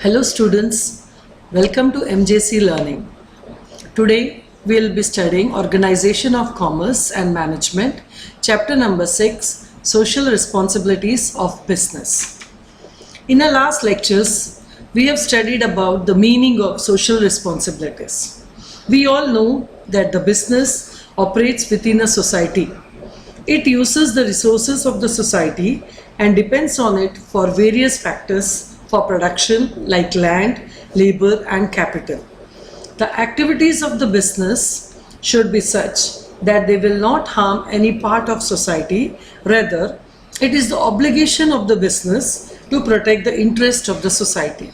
Hello students, welcome to MJC Learning. Today we will be studying Organization of Commerce and Management, chapter number 6, Social Responsibilities of Business. In our last lectures, we have studied about the meaning of social responsibilities. We all know that the business operates within a society. It uses the resources of the society and depends on it for various factors for production like land, labor and capital. The activities of the business should be such that they will not harm any part of society. Rather, it is the obligation of the business to protect the interest of the society.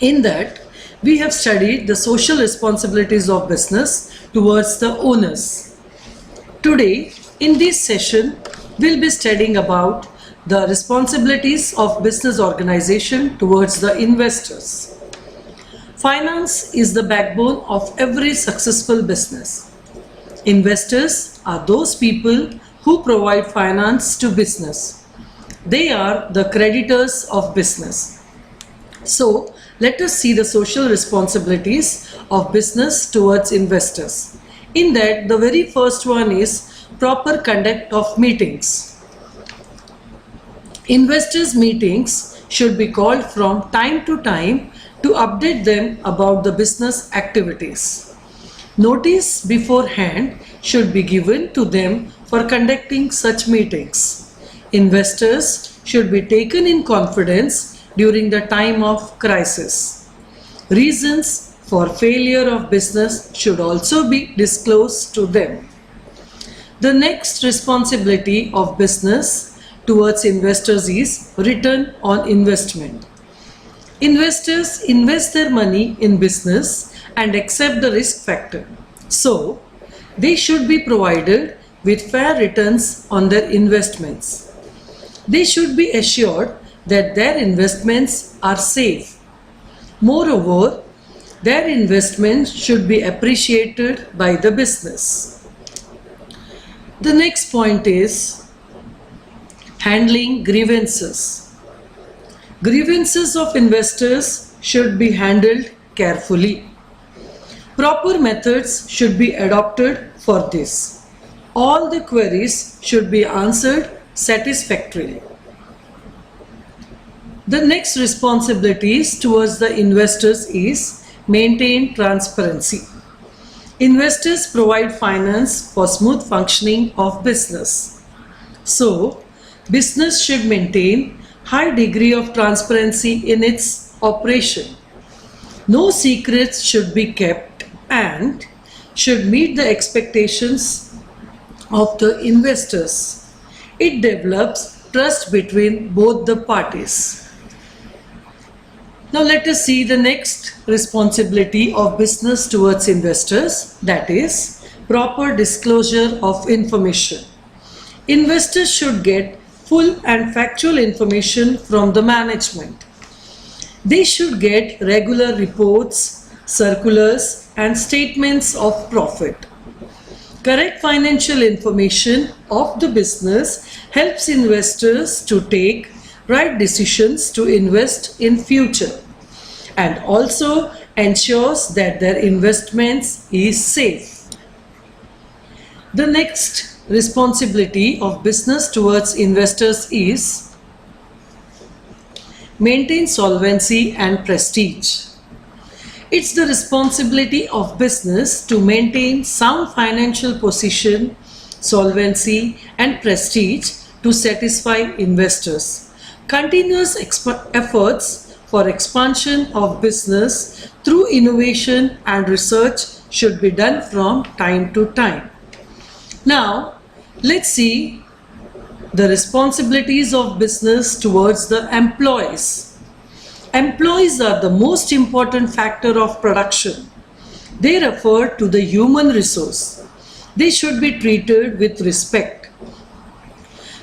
In that, we have studied the social responsibilities of business towards the owners. Today, in this session, we'll be studying about the responsibilities of business organization towards the investors. Finance is the backbone of every successful business. Investors are those people who provide finance to business. They are the creditors of business. So, let us see the social responsibilities of business towards investors. In that, the very first one is proper conduct of meetings. Investors' meetings should be called from time to time to update them about the business activities. Notice beforehand should be given to them for conducting such meetings. Investors should be taken in confidence during the time of crisis. Reasons for failure of business should also be disclosed to them. The next responsibility of business towards investors is return on investment. Investors invest their money in business and accept the risk factor. So, they should be provided with fair returns on their investments. They should be assured that their investments are safe. Moreover, their investments should be appreciated by the business. The next point is handling grievances. Grievances of investors should be handled carefully. Proper methods should be adopted for this. All the queries should be answered satisfactorily. The next responsibilities towards the investors is maintain transparency. Investors provide finance for smooth functioning of business. So, business should maintain high degree of transparency in its operation. No secrets should be kept and should meet the expectations of the investors. It develops trust between both the parties. Now let us see the next responsibility of business towards investors, that is proper disclosure of information. Investors should get full and factual information from the management. They should get regular reports, circulars and statements of profit. Correct financial information of the business helps investors to take right decisions to invest in future and also ensures that their investments is safe. The next responsibility of business towards investors is maintain solvency and prestige. It's the responsibility of business to maintain sound financial position, solvency and prestige to satisfy investors. Continuous efforts for expansion of business through innovation and research should be done from time to time. Now, let's see the responsibilities of business towards the employees. Employees are the most important factor of production. They refer to the human resource. They should be treated with respect.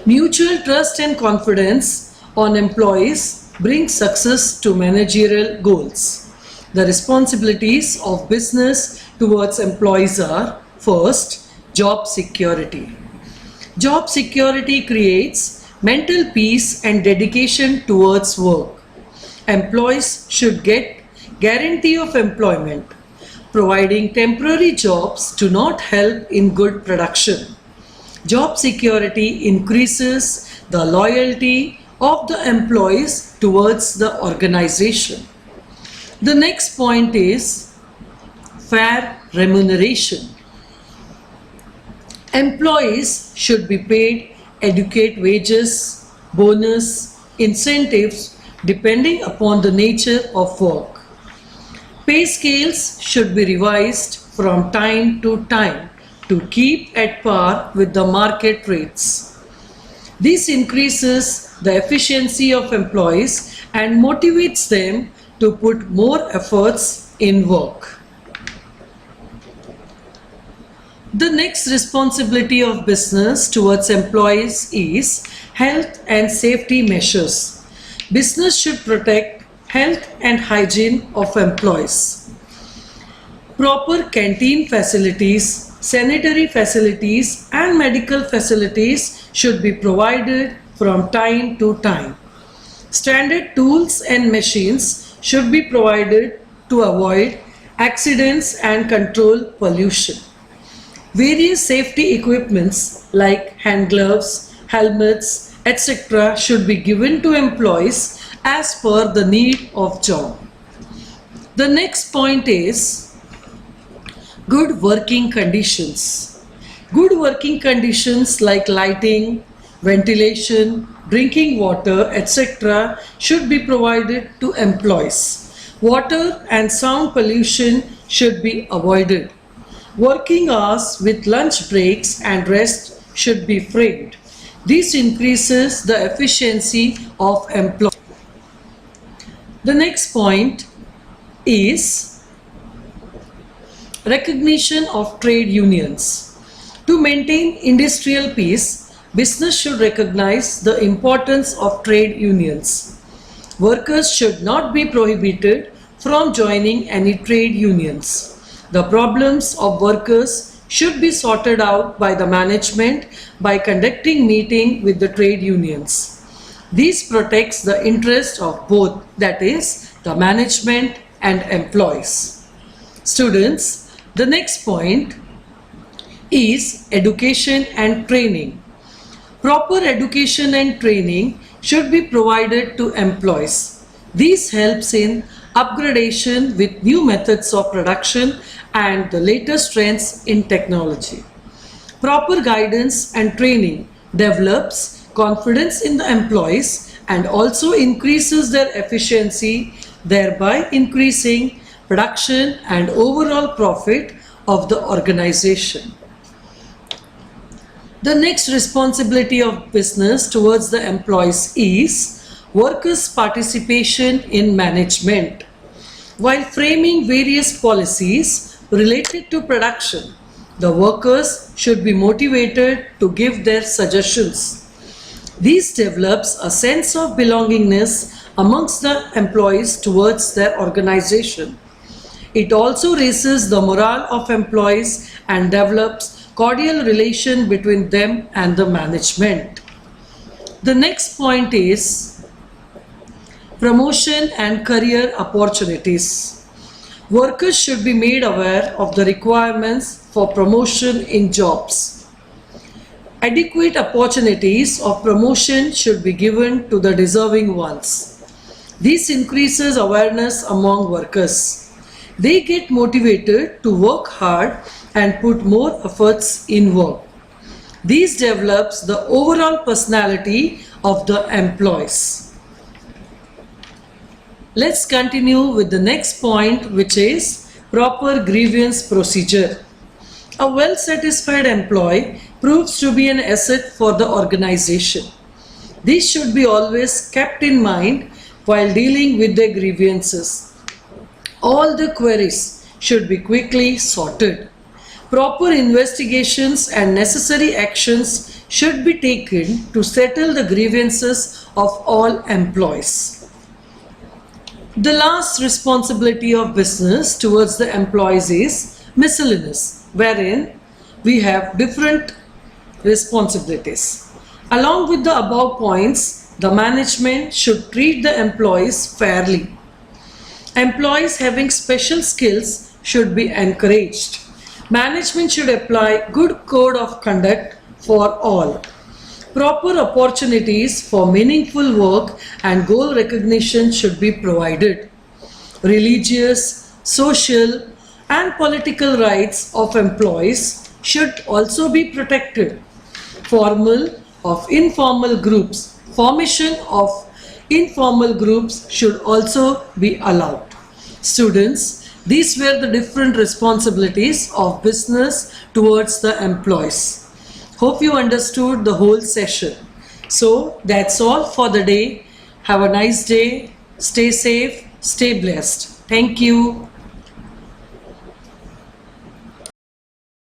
Mutual trust and confidence on employees bring success to managerial goals. The responsibilities of business towards employees are: first, job security. Job security creates mental peace and dedication towards work. employees should get guarantee of employment. Providing temporary jobs do not help in good production. Job security increases the loyalty of the employees towards the organization. The next point is fair remuneration. Employees should be paid adequate wages, bonus, incentives depending upon the nature of work. Pay scales should be revised from time to time to keep at par with the market rates. This increases the efficiency of employees and motivates them to put more efforts in work. The next responsibility of business towards employees is health and safety measures. Business should protect health and hygiene of employees. Proper canteen facilities, sanitary facilities and medical facilities should be provided from time to time. Standard tools and machines should be provided to avoid accidents and control pollution. Various safety equipments like hand gloves, helmets, etc. should be given to employees as per the need of job. The next point is good working conditions. Good working conditions like lighting, ventilation, drinking water, etc. should be provided to employees. Water and sound pollution should be avoided. Working hours with lunch breaks and rest should be framed. This increases the efficiency of employees. The next point is recognition of trade unions. To maintain industrial peace, business should recognize the importance of trade unions. Workers should not be prohibited from joining any trade unions. The problems of workers should be sorted out by the management by conducting meeting with the trade unions. This protects the interest of both, that is, the management and employees. Students, the next point is education and training. Proper education and training should be provided to employees. This helps in upgradation with new methods of production and the latest trends in technology. Proper guidance and training develops confidence in the employees and also increases their efficiency, thereby increasing production and overall profit of the organization. The next responsibility of business towards the employees is workers' participation in management. While framing various policies related to production, the workers should be motivated to give their suggestions. This develops a sense of belongingness amongst the employees towards their organization. It also raises the morale of employees and develops cordial relation between them and the management. The next point is promotion and career opportunities. Workers should be made aware of the requirements for promotion in jobs. Adequate opportunities of promotion should be given to the deserving ones. This increases awareness among workers. They get motivated to work hard and put more efforts in work. This develops the overall personality of the employees. Let's continue with the next point, which is proper grievance procedure. A well-satisfied employee proves to be an asset for the organization. This should be always kept in mind while dealing with their grievances. All the queries should be quickly sorted. Proper investigations and necessary actions should be taken to settle the grievances of all employees. The last responsibility of business towards the employees is miscellaneous, wherein we have different responsibilities. Along with the above points, The management should treat the employees fairly. Employees having special skills should be encouraged. Management should apply good code of conduct for all. Proper opportunities for meaningful work and goal recognition should be provided. Religious, social, and political rights of employees should also be protected. Formal of informal groups, formation of informal groups should also be allowed. Students, these were the different responsibilities of business towards the employees. Hope you understood the whole session. So that's all for the day. Have a nice day. Stay safe. Stay blessed. Thank you.